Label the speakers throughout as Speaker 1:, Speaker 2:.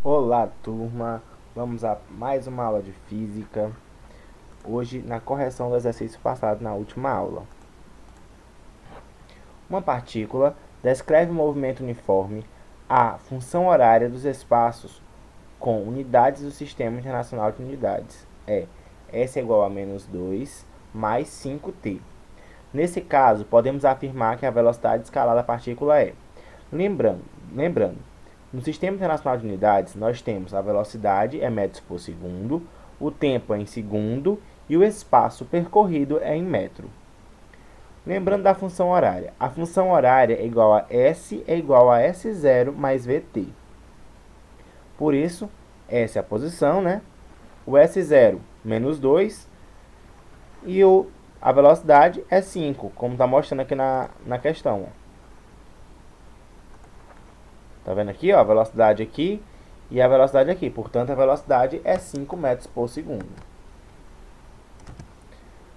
Speaker 1: Olá, turma! Vamos a mais uma aula de física. Hoje, na correção do exercício passado na última aula. Uma partícula descreve o movimento uniforme, a função horária dos espaços com unidades do Sistema Internacional de Unidades. S é igual a menos 2 mais 5t. Nesse caso, podemos afirmar que a velocidade escalar da partícula é. Lembrando, no Sistema Internacional de Unidades, nós temos a velocidade é metros por segundo, o tempo é em segundo e o espaço percorrido é em metro. Lembrando da função horária. A função horária é igual a S é igual a S0 mais VT. Por isso, S é a posição, né? O S0 menos 2 e a velocidade é 5, como está mostrando aqui na questão. Tá vendo aqui, ó, a velocidade aqui e a velocidade aqui. Portanto, a velocidade é 5 metros por segundo.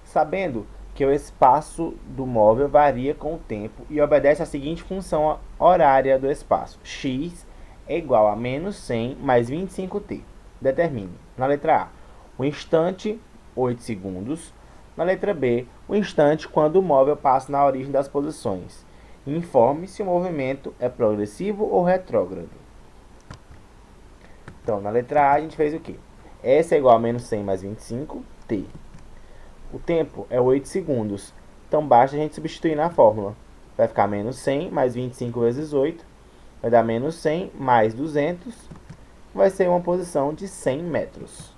Speaker 1: Sabendo que o espaço do móvel varia com o tempo e obedece à seguinte função horária do espaço. X é igual a menos 100 mais 25t. Determine. Na letra A, o instante, 8 segundos. Na letra B, o instante quando o móvel passa na origem das posições. Informe se o movimento é progressivo ou retrógrado. Então, na letra A, a gente fez o quê? S é igual a menos 100 mais 25t. O tempo é 8 segundos. Então, basta a gente substituir na fórmula. Vai ficar menos 100 mais 25 vezes 8. Vai dar menos 100 mais 200. Vai ser uma posição de 100 metros.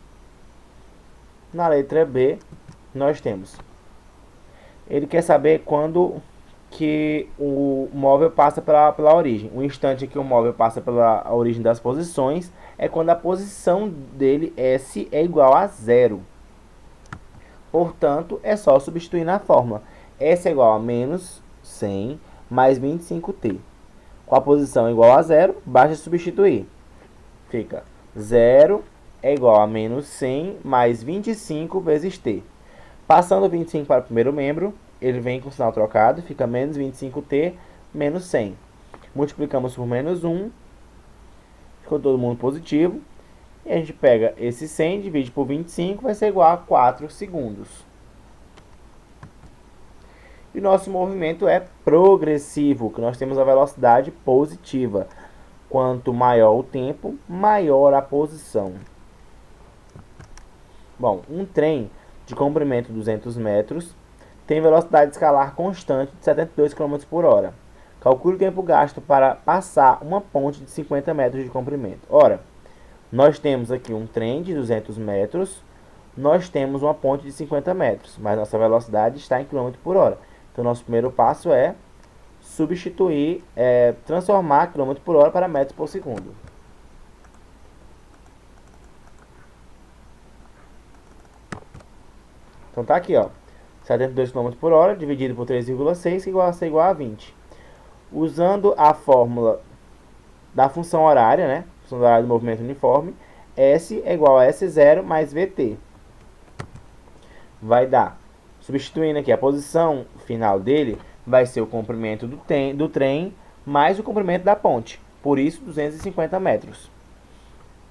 Speaker 1: Na letra B, nós temos. Ele quer saber quando que o móvel passa pela origem. O instante que o móvel passa pela origem das posições é quando a posição dele, S, é igual a zero. Portanto, é só substituir na fórmula. S é igual a menos 100 mais 25t. Com a posição igual a zero, basta substituir. Fica 0 é igual a menos 100 mais 25 vezes t. Passando 25 para o primeiro membro, ele vem com o sinal trocado, fica menos 25t menos 100. Multiplicamos por menos 1, ficou todo mundo positivo. E a gente pega esse 100, divide por 25, vai ser igual a 4 segundos. E o nosso movimento é progressivo, que nós temos a velocidade positiva. Quanto maior o tempo, maior a posição. Bom, um trem de comprimento de 200 metros tem velocidade escalar constante de 72 km por hora. Calcule o tempo gasto para passar uma ponte de 50 metros de comprimento. Ora, nós temos aqui um trem de 200 metros, nós temos uma ponte de 50 metros, mas nossa velocidade está em km por hora. Então, nosso primeiro passo é substituir, transformar km por hora para metros por segundo. Então, tá aqui, ó, 72 km por hora dividido por 3,6 igual a 20. Usando a fórmula da função horária, né? Função horária do movimento uniforme, S é igual a S0 mais VT. Vai dar, substituindo aqui a posição final dele, vai ser o comprimento do trem mais o comprimento da ponte. Por isso, 250 metros.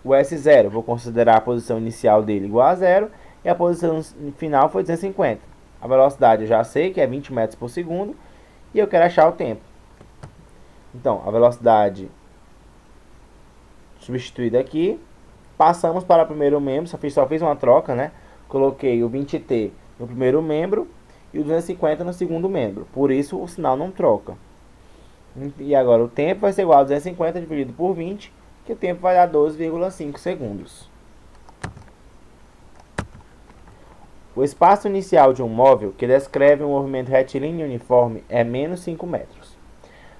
Speaker 1: O S0, vou considerar a posição inicial dele igual a zero, e a posição final foi 250. A velocidade eu já sei que é 20 metros por segundo, e eu quero achar o tempo. Então, a velocidade substituída aqui, passamos para o primeiro membro, só fiz uma troca, né? Coloquei o 20t no primeiro membro e o 250 no segundo membro. Por isso, o sinal não troca. E agora o tempo vai ser igual a 250 dividido por 20, que o tempo vai dar 12,5 segundos. O espaço inicial de um móvel que descreve um movimento retilíneo uniforme é menos 5 metros.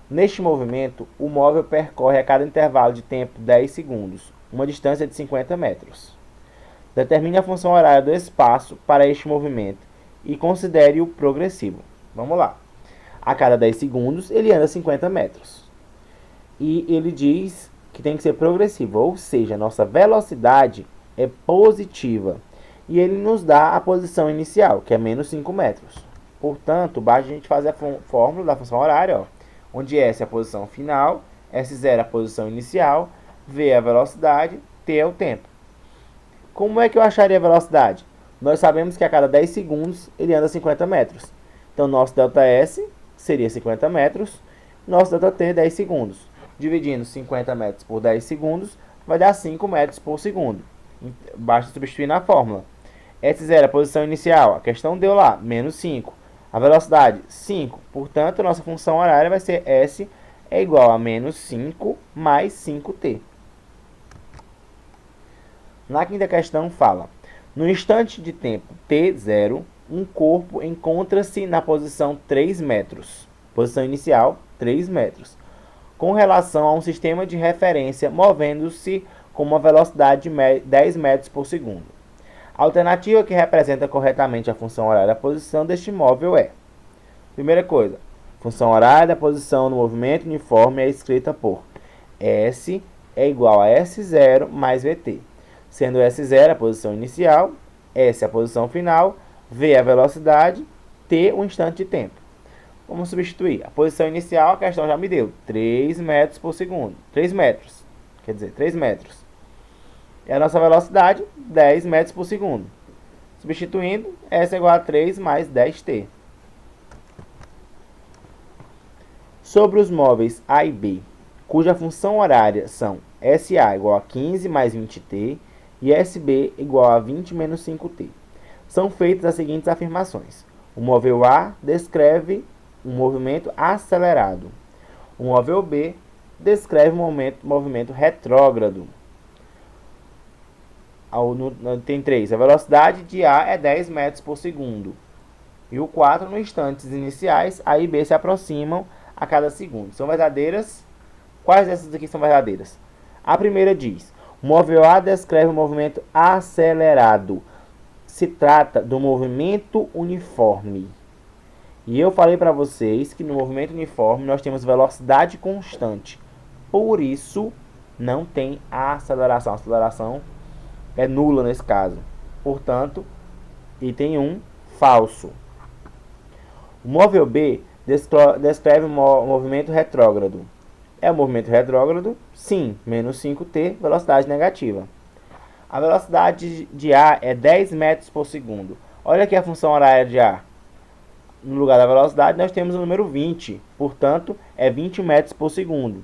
Speaker 1: Neste movimento, o móvel percorre a cada intervalo de tempo 10 segundos, uma distância de 50 metros. Determine a função horária do espaço para este movimento e considere-o progressivo. Vamos lá. A cada 10 segundos, ele anda 50 metros. E ele diz que tem que ser progressivo, ou seja, a nossa velocidade é positiva. E ele nos dá a posição inicial, que é menos 5 metros. Portanto, basta a gente fazer a fórmula da função horária, ó, onde S é a posição final, S0 é a posição inicial, V é a velocidade, T é o tempo. Como é que eu acharia a velocidade? Nós sabemos que a cada 10 segundos ele anda 50 metros. Então, nosso ΔS seria 50 metros, nosso ΔT 10 segundos. Dividindo 50 metros por 10 segundos, vai dar 5 metros por segundo. Basta substituir na fórmula. S0 é a posição inicial, a questão deu lá, menos 5. A velocidade, 5. Portanto, nossa função horária vai ser S é igual a menos 5 mais 5t. Na quinta questão fala, no instante de tempo t0, um corpo encontra-se na posição 3 metros, posição inicial 3 metros, com relação a um sistema de referência movendo-se com uma velocidade de 10 metros por segundo. A alternativa que representa corretamente a função horária da posição deste móvel é: primeira coisa, função horária da posição no movimento uniforme é escrita por S é igual a S0 mais VT, sendo S0 a posição inicial, S a posição final, V a velocidade, T o instante de tempo. Vamos substituir. A posição inicial, a questão já me deu 3 metros por segundo. 3 metros. Quer dizer, 3 metros. E a nossa velocidade, 10 metros por segundo. Substituindo, S é igual a 3 mais 10t. Sobre os móveis A e B, cuja função horária são SA igual a 15 mais 20t e SB igual a 20 menos 5t, são feitas as seguintes afirmações. O móvel A descreve um movimento acelerado. O móvel B descreve um movimento retrógrado. Tem 3. A velocidade de A é 10 metros por segundo. E o 4, nos instantes iniciais, A e B se aproximam a cada segundo. São verdadeiras? Quais dessas aqui são verdadeiras? A primeira diz, o móvel A descreve um movimento acelerado. Se trata do movimento uniforme. E eu falei para vocês que no movimento uniforme nós temos velocidade constante. Por isso, não tem aceleração. A aceleração é nula nesse caso. Portanto, item 1, falso. O móvel B descreve um movimento retrógrado. É um movimento retrógrado? Sim, menos 5t, velocidade negativa. A velocidade de A é 10 metros por segundo. Olha aqui a função horária de A. No lugar da velocidade, nós temos o número 20. Portanto, é 20 metros por segundo.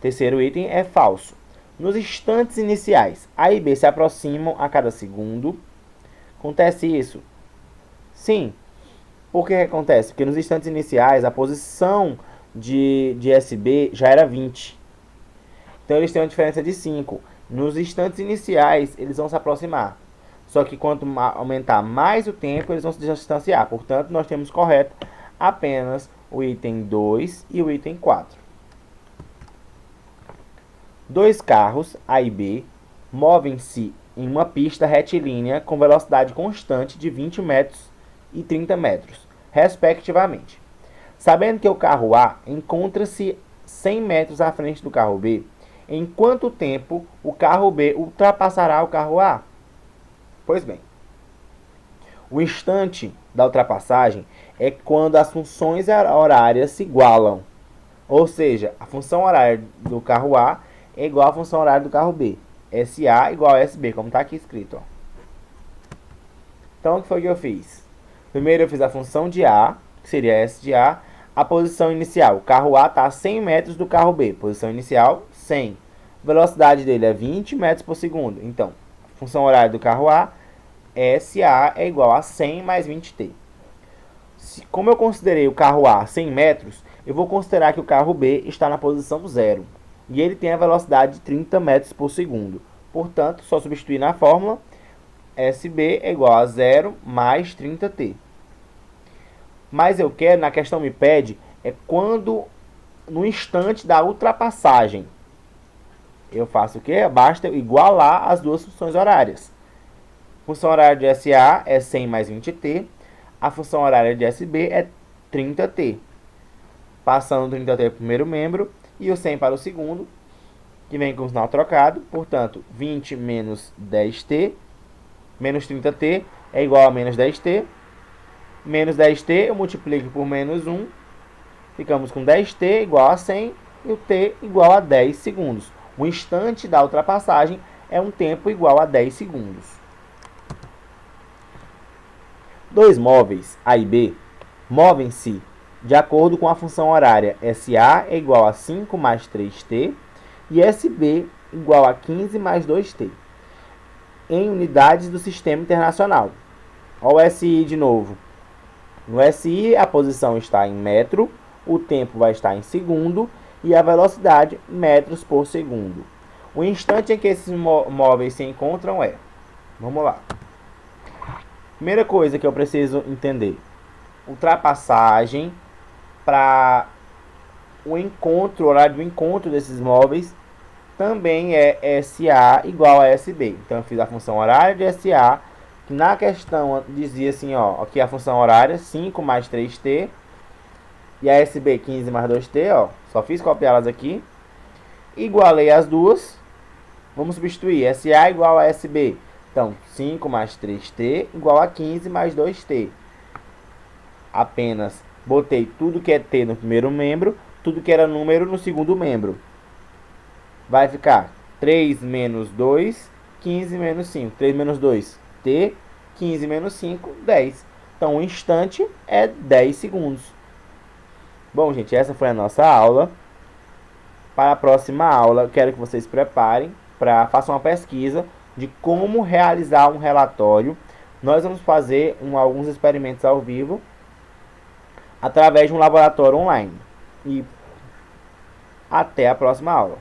Speaker 1: Terceiro item é falso. Nos instantes iniciais, A e B se aproximam a cada segundo. Acontece isso? Sim. Por que acontece? Porque nos instantes iniciais, a posição de SB já era 20. Então, eles têm uma diferença de 5. Nos instantes iniciais, eles vão se aproximar. Só que quanto aumentar mais o tempo, eles vão se distanciar. Portanto, nós temos correto apenas o item 2 e o item 4. Dois carros, A e B, movem-se em uma pista retilínea com velocidade constante de 20 metros e 30 metros, respectivamente. Sabendo que o carro A encontra-se 100 metros à frente do carro B, em quanto tempo o carro B ultrapassará o carro A? Pois bem, o instante da ultrapassagem é quando as funções horárias se igualam. Ou seja, a função horária do carro A é igual à função horária do carro B. SA igual a SB, como está aqui escrito. Ó. Então, o que foi que eu fiz? Primeiro eu fiz a função de A, que seria S de A, a posição inicial. O carro A está a 100 metros do carro B. Posição inicial, 100. A velocidade dele é 20 metros por segundo. Então, a função horária do carro A, SA é igual a 100 mais 20t. Como eu considerei o carro A 100 metros, eu vou considerar que o carro B está na posição 0. E ele tem a velocidade de 30 metros por segundo. Portanto, só substituir na fórmula, SB é igual a 0 mais 30t. Mas eu quero, na questão me pede, é quando, no instante da ultrapassagem. Eu faço o quê? Basta igualar as duas funções horárias. A função horária de SA é 100 mais 20t. A função horária de SB é 30t. Passando 30t para o primeiro membro e o 100 para o segundo, que vem com o sinal trocado. Portanto, 20 menos 10t, menos 30t é igual a menos 10t. Menos 10t eu multiplico por menos 1. Ficamos com 10t igual a 100 e o t igual a 10 segundos. O instante da ultrapassagem é um tempo igual a 10 segundos. Dois móveis, A e B, movem-se de acordo com a função horária SA é igual a 5 mais 3t e SB igual a 15 mais 2t, em unidades do Sistema Internacional. Olha o SI de novo. No SI, a posição está em metro, o tempo vai estar em segundo e a velocidade metros por segundo. O instante em que esses móveis se encontram é... Vamos lá. Primeira coisa que eu preciso entender. Ultrapassagem para o encontro, o horário do encontro desses móveis também é SA igual a SB. Então eu fiz a função horária de SA, que na questão dizia assim, ó, aqui a função horária 5 mais 3t e a SB 15 mais 2t, ó, só fiz copiá-las aqui. Igualei as duas. Vamos substituir SA igual a SB. Então, 5 mais 3t igual a 15 mais 2t. Apenas botei tudo que é t no primeiro membro, tudo que era número no segundo membro. Vai ficar 3 menos 2, 15 menos 5. 3 menos 2, t. 15 menos 5, 10. Então, o instante é 10 segundos. Bom, gente, essa foi a nossa aula. Para a próxima aula, eu quero que vocês preparem façam uma pesquisa de como realizar um relatório. Nós vamos fazer alguns experimentos ao vivo através de um laboratório online. E até a próxima aula.